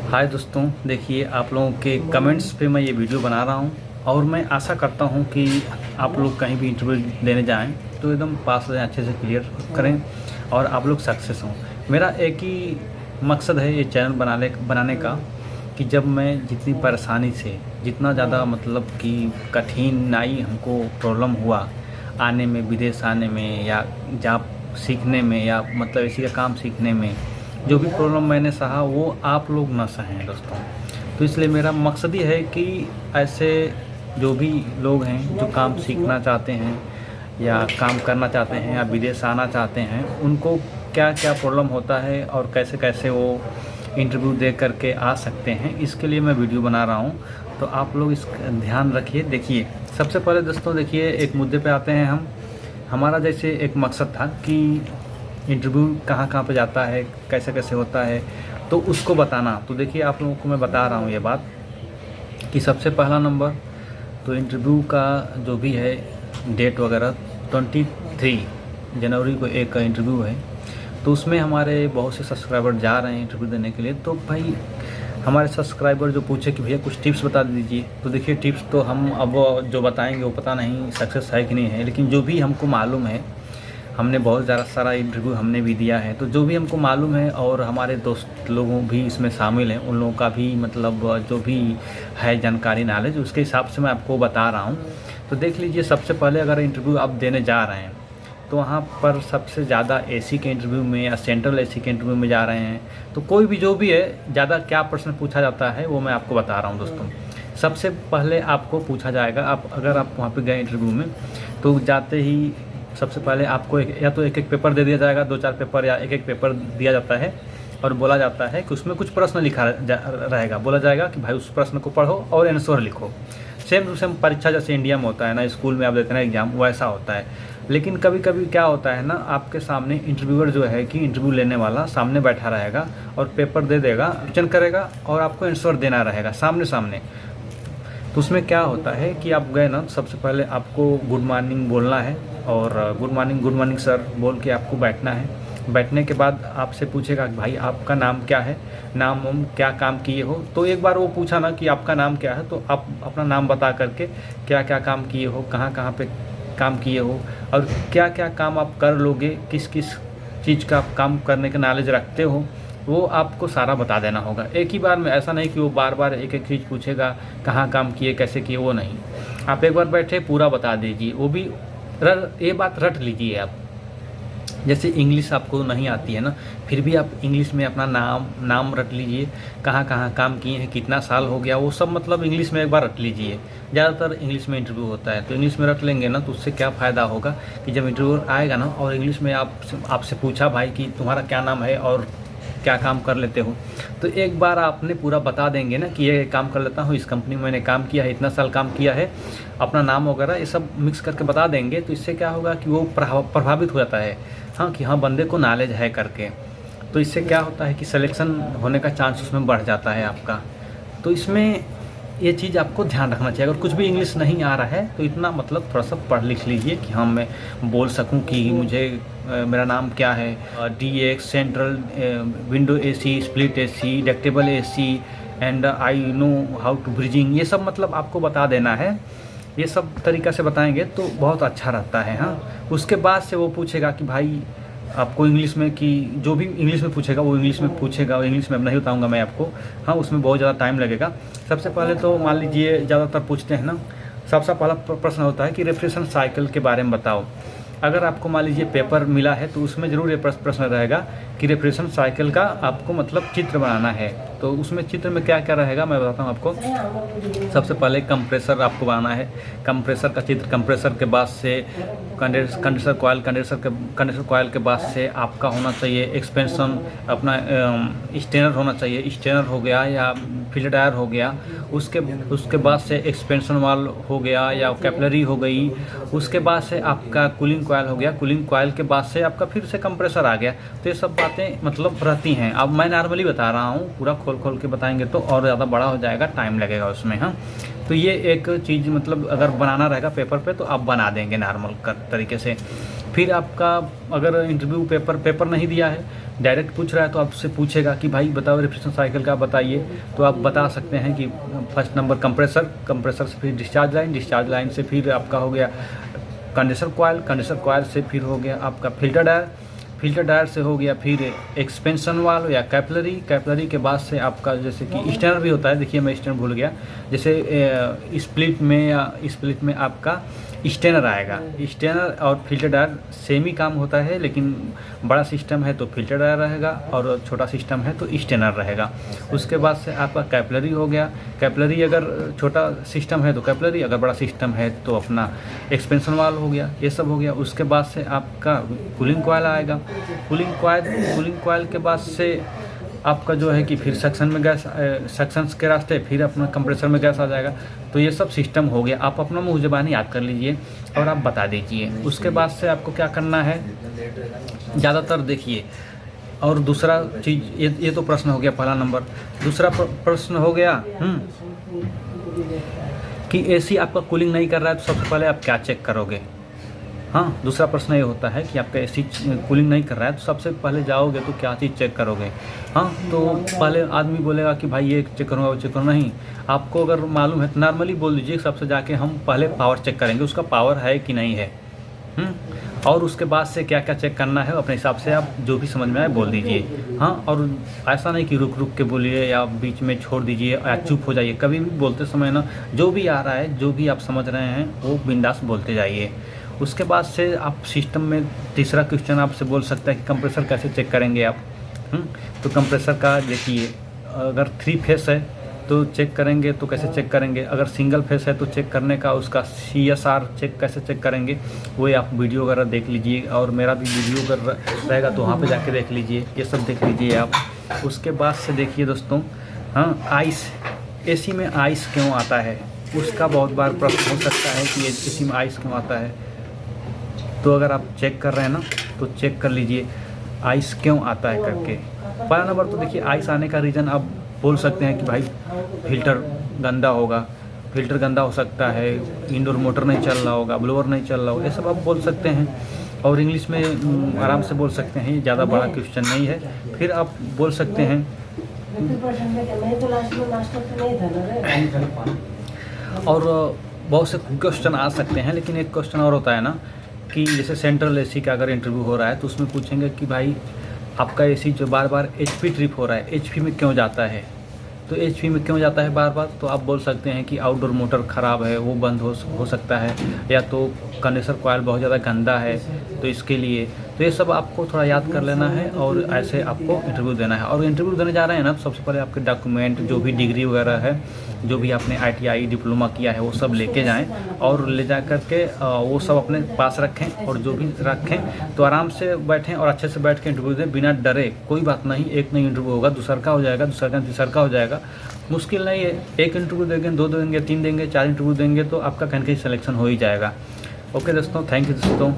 हाय दोस्तों, देखिए आप लोगों के कमेंट्स पे मैं ये वीडियो बना रहा हूँ और मैं आशा करता हूँ कि आप लोग कहीं भी इंटरव्यू देने जाएं तो एकदम पास हो जाएं, अच्छे से क्लियर करें और आप लोग सक्सेस हों। मेरा एक ही मकसद है ये चैनल बनाने का कि जब मैं जितनी परेशानी से जितना ज़्यादा मतलब कि कठिनाई हमको प्रॉब्लम हुआ आने में, विदेश आने में या जॉब सीखने में या मतलब इसी का काम सीखने में, जो भी प्रॉब्लम मैंने सहा वो आप लोग ना सहें दोस्तों। तो इसलिए मेरा मकसद ही है कि ऐसे जो भी लोग हैं जो काम सीखना चाहते हैं या काम करना चाहते हैं या विदेश आना चाहते हैं, उनको क्या क्या प्रॉब्लम होता है और कैसे कैसे वो इंटरव्यू दे करके आ सकते हैं, इसके लिए मैं वीडियो बना रहा हूँ। तो आप लोग इसका ध्यान रखिए। देखिए, सबसे पहले दोस्तों देखिए, एक मुद्दे पे आते हैं हम। हमारा जैसे एक मकसद था कि इंटरव्यू कहाँ कहाँ पे जाता है, कैसे कैसे होता है, तो उसको बताना। तो देखिए, आप लोगों को मैं बता रहा हूँ ये बात कि सबसे पहला नंबर तो इंटरव्यू का जो भी है डेट वगैरह 23 जनवरी को एक का इंटरव्यू है। तो उसमें हमारे बहुत से सब्सक्राइबर जा रहे हैं इंटरव्यू देने के लिए। तो भाई हमारे सब्सक्राइबर जो पूछे कि भैया कुछ टिप्स बता दीजिए, तो देखिए टिप्स तो हम अब जो बताएंगे वो पता नहीं सक्सेस है कि नहीं है, लेकिन जो भी हमको मालूम है, हमने बहुत ज़्यादा सारा इंटरव्यू हमने भी दिया है, तो जो भी हमको मालूम है और हमारे दोस्त लोगों भी इसमें शामिल हैं, उन लोगों का भी मतलब जो भी है जानकारी नॉलेज, उसके हिसाब से मैं आपको बता रहा हूँ। तो देख लीजिए, सबसे पहले अगर इंटरव्यू आप देने जा रहे हैं तो वहाँ पर सबसे ज़्यादा एसी के इंटरव्यू में या सेंट्रल एसी के इंटरव्यू में जा रहे हैं, तो कोई भी जो भी है ज़्यादा क्या प्रश्न पूछा जाता है वो मैं आपको बता रहा हूँ दोस्तों। सबसे पहले आपको पूछा जाएगा, आप अगर आप वहाँ पे गए इंटरव्यू में तो जाते ही सबसे पहले आपको या तो एक एक पेपर दे दिया जाएगा, 2-4 पेपर या एक एक पेपर दिया जाता है और बोला जाता है कि उसमें कुछ प्रश्न लिखा रहेगा। बोला जाएगा कि भाई उस प्रश्न को पढ़ो और आंसर लिखो। सेम टू सेम परीक्षा जैसे इंडिया में होता है ना, स्कूल में आप देते हैं एग्जाम, वैसा होता है। लेकिन कभी कभी क्या होता है ना, आपके सामने इंटरव्यूअर जो है कि इंटरव्यू लेने वाला सामने बैठा रहेगा और पेपर दे देगा, क्वेश्चन करेगा और आपको आंसर देना रहेगा सामने सामने। तो उसमें क्या होता है कि आप गए ना, सबसे पहले आपको गुड मॉर्निंग बोलना है और गुड मॉर्निंग सर बोल के आपको बैठना है। बैठने के बाद आपसे पूछेगा कि भाई आपका नाम क्या है, नाम हम क्या काम किए हो। तो एक बार वो पूछा ना कि आपका नाम क्या है, तो आप अपना नाम बता करके क्या क्या काम किए हो, कहाँ कहाँ पे काम किए हो और क्या क्या काम आप कर लोगे, किस किस चीज़ का आप काम करने का नॉलेज रखते हो, वो आपको सारा बता देना होगा एक ही बार में। ऐसा नहीं कि वो बार बार एक एक चीज़ पूछेगा, कहाँ काम किए, कैसे किए, वो नहीं। आप एक बार बैठे पूरा बता दीजिए। वो भी ये बात रट लीजिए आप। जैसे इंग्लिश आपको नहीं आती है ना, फिर भी आप इंग्लिश में अपना नाम रट लीजिए, कहाँ कहाँ काम किए हैं, कितना साल हो गया, वो सब मतलब इंग्लिश में एक बार रट लीजिए। ज़्यादातर इंग्लिश में इंटरव्यू होता है, तो इंग्लिश में रट लेंगे ना, तो उससे क्या फ़ायदा होगा कि जब इंटरव्यू आएगा ना और इंग्लिश में आपसे पूछा भाई कि तुम्हारा क्या नाम है और क्या काम कर लेते हो, तो एक बार आपने पूरा बता देंगे ना कि ये काम कर लेता हूँ, इस कंपनी में मैंने काम किया है, इतना साल काम किया है, अपना नाम वगैरह ये सब मिक्स करके बता देंगे। तो इससे क्या होगा कि वो प्रभावित हो जाता है, हाँ कि हाँ बंदे को नॉलेज है करके। तो इससे क्या होता है कि सिलेक्शन होने का चांस उसमें बढ़ जाता है आपका। तो इसमें ये चीज़ आपको ध्यान रखना चाहिए। अगर कुछ भी इंग्लिश नहीं आ रहा है तो इतना मतलब थोड़ा सा पढ़ लिख लीजिए कि हाँ मैं बोल सकूं कि मुझे मेरा नाम क्या है, DX central window AC, split AC, ductable AC and I know how to bridging, ये सब मतलब आपको बता देना है। ये सब तरीक़ा से बताएंगे तो बहुत अच्छा रहता है। हाँ, उसके बाद से वो पूछेगा कि भाई आपको इंग्लिश में, कि जो भी इंग्लिश में पूछेगा वो इंग्लिश में पूछेगा, वो इंग्लिश में अब नहीं बताऊंगा मैं आपको। हाँ, उसमें बहुत ज़्यादा टाइम लगेगा। सबसे पहले तो मान लीजिए ज़्यादातर पूछते हैं ना, सबसे पहला प्रश्न होता है कि रिफ्रेशन साइकिल के बारे में बताओ। अगर आपको मान लीजिए पेपर मिला है तो उसमें ज़रूर ये प्रश्न रहेगा कि रिफ्रेशन साइकिल का आपको मतलब चित्र बनाना है। तो उसमें चित्र में क्या क्या रहेगा मैं बताता हूँ आपको। सबसे पहले कंप्रेसर आपको बनाना है, कंप्रेसर का चित्र। कंप्रेसर के बाद से कंडेंसर कॉयल के बाद से आपका होना चाहिए एक्सपेंशन, अपना स्टेनर होना चाहिए, स्टेनर हो गया या फिल्टर टायर हो गया। उसके बाद से एक्सपेंशन वाल हो गया या कैपिलरी हो गई। उसके बाद से आपका कूलिंग कॉयल हो गया, कूलिंग कॉयल के बाद से आपका फिर से कंप्रेसर आ गया। तो ये सब बातें मतलब रहती हैं। अब मैं नॉर्मली बता रहा हूँ, पूरा खोल के बताएंगे तो और ज़्यादा बड़ा हो जाएगा, टाइम लगेगा उसमें। हाँ, तो ये एक चीज़ मतलब अगर बनाना रहेगा पेपर पे तो आप बना देंगे नॉर्मल तरीके से। फिर आपका अगर इंटरव्यू पेपर नहीं दिया है, डायरेक्ट पूछ रहा है तो आपसे पूछेगा कि भाई बताओ रेफ्रिजरेशन साइकिल का बताइए, तो आप बता सकते हैं कि फर्स्ट नंबर कंप्रेसर से फिर डिस्चार्ज लाइन से फिर आपका हो गया कंडेंसर कॉयल से फिर हो गया आपका फिल्टर डायर से हो गया फिर एक्सपेंशन वाल्व या कैपलरी के बाद से आपका जैसे कि स्टेनर भी होता है। देखिए मैं स्टेनर भूल गया, जैसे स्प्लिट में आपका स्टेनर आएगा। स्टेनर और फिल्टर डायर सेम ही काम होता है, लेकिन बड़ा सिस्टम है तो फिल्टर डायर रहेगा और छोटा सिस्टम है तो स्टेनर रहेगा। उसके बाद से आपका कैपलरी हो गया। कैपलरी अगर छोटा सिस्टम है तो कैपलरी, अगर बड़ा सिस्टम है तो अपना एक्सपेंशन वाल्व हो गया, ये सब हो गया। उसके बाद से आपका कूलिंग कॉयल आएगा। कूलिंग कॉयल के बाद से आपका जो है कि फिर सक्शंस के रास्ते फिर अपना कंप्रेसर में गैस आ जाएगा। तो ये सब सिस्टम हो गया। आप अपना मुँह ज़बानी याद कर लीजिए और आप बता दीजिए। उसके बाद से आपको क्या करना है, ज़्यादातर देखिए। और दूसरा चीज़, ये तो प्रश्न हो गया पहला नंबर। दूसरा प्रश्न हो गया कि एसी आपका कूलिंग नहीं कर रहा है तो सबसे पहले आप क्या चेक करोगे। हाँ, दूसरा प्रश्न ये होता है कि आपका एसी कूलिंग नहीं कर रहा है तो सबसे पहले जाओगे तो क्या चीज़ चेक करोगे। हाँ, तो पहले आदमी बोलेगा कि भाई ये चेक करूँगा वो चेक करूँगा। नहीं, आपको अगर मालूम है तो नॉर्मली बोल दीजिए सबसे जाके हम पहले पावर चेक करेंगे, उसका पावर है कि नहीं है। और उसके बाद से क्या क्या चेक करना है अपने हिसाब से आप जो भी समझ में आए बोल दीजिए। हाँ, और ऐसा नहीं कि रुक के बोलिए या बीच में छोड़ दीजिए या चुप हो जाइए। कभी भी बोलते समय ना जो भी आ रहा है, जो भी आप समझ रहे हैं वो बिंदास बोलते जाइए। उसके बाद से आप सिस्टम में तीसरा क्वेश्चन आपसे बोल सकता है कि कंप्रेसर कैसे चेक करेंगे आप। तो कंप्रेसर का देखिए, अगर 3 फेस है तो चेक करेंगे तो कैसे चेक करेंगे, अगर सिंगल फेस है तो चेक करने का उसका CSR चेक कैसे चेक करेंगे, वो आप वीडियो वगैरह देख लीजिए। और मेरा भी वीडियो अगर रहेगा तो वहाँ पे जाके देख लीजिए, ये सब देख लीजिए आप। उसके बाद से देखिए दोस्तों, हाँ, आइस, एसी में आइस क्यों आता है, उसका बहुत बार प्रश्न हो सकता है कि एसी में आइस क्यों आता है। तो अगर आप चेक कर रहे हैं ना तो चेक कर लीजिए आइस क्यों आता है करके। पहला नंबर तो देखिए, आइस आने का रीज़न आप बोल सकते हैं कि भाई फिल्टर गंदा होगा, फिल्टर गंदा हो सकता है, इंडोर मोटर नहीं चल रहा होगा, ब्लोअर नहीं चल रहा होगा, ये सब आप बोल सकते हैं। और इंग्लिश में आराम से बोल सकते हैं, ये ज़्यादा बड़ा क्वेश्चन नहीं है। फिर आप बोल सकते हैं और बहुत से क्वेश्चन आ सकते हैं, लेकिन एक क्वेश्चन और होता है ना कि जैसे सेंट्रल एसी का अगर इंटरव्यू हो रहा है तो उसमें पूछेंगे कि भाई आपका एसी जो बार बार HP ट्रिप हो रहा है, HP में क्यों जाता है। तो HP में क्यों जाता है बार बार, तो आप बोल सकते हैं कि आउटडोर मोटर ख़राब है, वो बंद हो सकता है, या तो कंडेंसर कॉयल बहुत ज़्यादा गंदा है तो इसके लिए। तो ये सब आपको थोड़ा याद कर लेना है और ऐसे आपको इंटरव्यू देना है। और इंटरव्यू देने जा रहे हैं ना तो सबसे पहले आपके डॉक्यूमेंट, जो भी डिग्री वगैरह है, जो भी आपने ITI डिप्लोमा किया है वो सब लेके जाएं और ले जा कर के वो सब अपने पास रखें। और जो भी रखें तो आराम से बैठें और अच्छे से बैठ के इंटरव्यू दें बिना डरे। कोई बात नहीं, एक नहीं इंटरव्यू होगा, दूसरा का हो जाएगा, तीसरा का हो जाएगा, मुश्किल नहीं है। एक इंटरव्यू देंगे, 2 देंगे, 3 देंगे, 4 इंटरव्यू देंगे तो आपका कहीं कहीं सिलेक्शन हो ही जाएगा। ओके दोस्तों, थैंक यू दोस्तों।